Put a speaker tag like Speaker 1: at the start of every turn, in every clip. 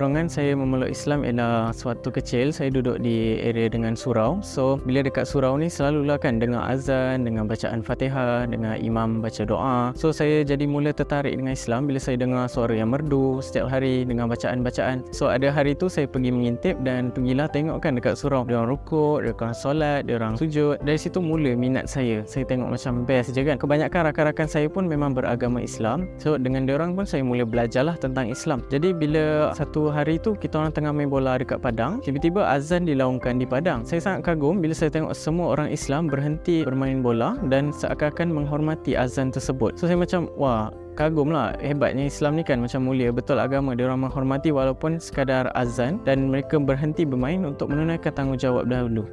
Speaker 1: dorongan saya memeluk Islam ialah sewaktu kecil saya duduk di area dengan surau. So bila dekat surau ni selalulah kan dengar azan, dengan bacaan Fatihah, dengan imam baca doa. So saya jadi mula tertarik dengan Islam bila saya dengar suara yang merdu setiap hari dengan bacaan-bacaan. So ada hari tu saya pergi mengintip dan pergilah tengok kan dekat surau. Dia orang rukuk, dia orang solat, dia orang sujud. Dari situ mula minat saya. Saya tengok macam best je kan. Kebanyakan rakan-rakan saya pun memang beragama Islam. So dengan dia orang pun saya mula belajarlah tentang Islam. Jadi bila satu hari tu kita orang tengah main bola dekat padang, tiba-tiba azan dilaungkan di padang. Saya sangat kagum bila saya tengok semua orang Islam berhenti bermain bola dan seakan-akan menghormati azan tersebut. So saya macam wah, kagum lah, hebatnya Islam ni kan, macam mulia betul agama. Dia orang menghormati walaupun sekadar azan dan mereka berhenti bermain untuk menunaikan tanggungjawab dahulu.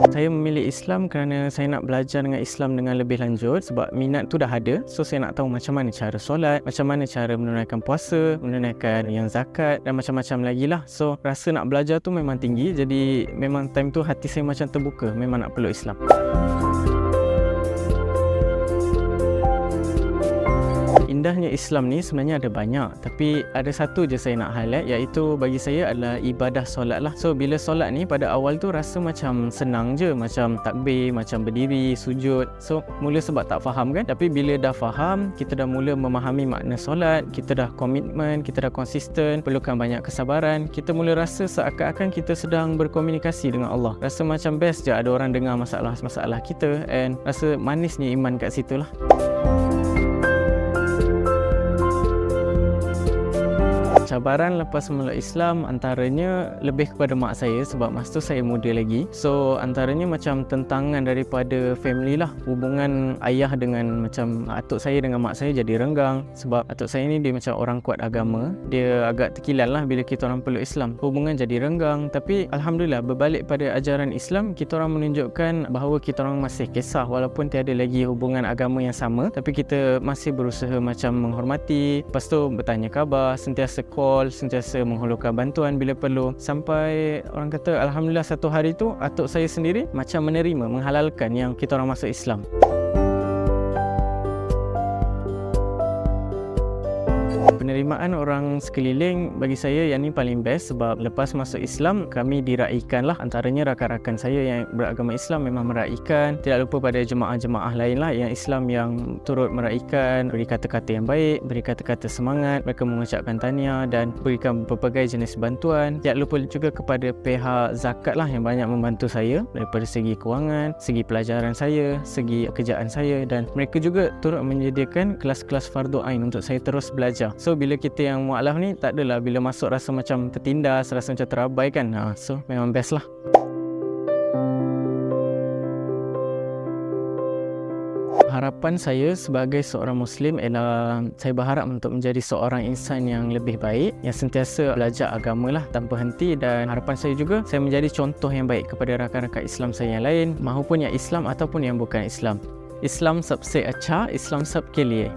Speaker 1: Saya memilih Islam kerana saya nak belajar dengan Islam dengan lebih lanjut sebab minat tu dah ada. So saya nak tahu macam mana cara solat, macam mana cara menunaikan puasa, menunaikan yang zakat dan macam-macam lagi lah. So rasa nak belajar tu memang tinggi. Jadi memang time tu hati saya macam terbuka, memang nak peluk Islam. Indahnya Islam ni sebenarnya ada banyak, tapi ada satu je saya nak highlight, iaitu bagi saya adalah ibadah solat lah. So bila solat ni pada awal tu rasa macam senang je, macam takbir, macam berdiri, sujud. So mula sebab tak faham kan, tapi bila dah faham, kita dah mula memahami makna solat, kita dah komitmen, kita dah konsisten, perlukan banyak kesabaran. Kita mula rasa seakan-akan kita sedang berkomunikasi dengan Allah. Rasa macam best je ada orang dengar masalah-masalah kita, and rasa manisnya iman kat situ lah. Cabaran lepas memeluk Islam antaranya lebih kepada mak saya sebab masa tu saya muda lagi. So antaranya macam tentangan daripada family lah. Hubungan ayah dengan macam atuk saya dengan mak saya jadi renggang sebab atuk saya ni dia macam orang kuat agama. Dia agak terkilan lah bila kita orang peluk Islam. Hubungan jadi renggang, tapi Alhamdulillah berbalik pada ajaran Islam, kita orang menunjukkan bahawa kita orang masih kisah walaupun tiada lagi hubungan agama yang sama, tapi kita masih berusaha macam menghormati, lepas tu bertanya khabar, sentiasa call, sentiasa menghulurkan bantuan bila perlu. Sampai orang kata Alhamdulillah satu hari tu atuk saya sendiri macam menerima, menghalalkan yang kita orang masuk Islam. Penerimaan orang sekeliling bagi saya yang ni paling best sebab lepas masuk Islam kami diraikan lah. Antaranya rakan-rakan saya yang beragama Islam memang meraikan. Tidak lupa pada jemaah-jemaah lain lah yang Islam yang turut meraikan, beri kata-kata yang baik, beri kata-kata semangat, mereka mengucapkan tahniah dan berikan berbagai jenis bantuan. Tidak lupa juga kepada pihak zakat lah yang banyak membantu saya daripada segi kewangan, segi pelajaran saya, segi kerjaan saya, dan mereka juga turut menyediakan kelas-kelas fardu ain untuk saya terus belajar. So bila kita yang mualaf ni tak adalah bila masuk rasa macam tertindas, rasa macam terabaikan. So memang best lah. Harapan saya sebagai seorang Muslim ialah saya berharap untuk menjadi seorang insan yang lebih baik, yang sentiasa belajar agama lah tanpa henti, dan harapan saya juga saya menjadi contoh yang baik kepada rakan-rakan Islam saya yang lain, mahupun yang Islam ataupun yang bukan Islam. Islam सबसे अच्छा, Islam सबके लिए.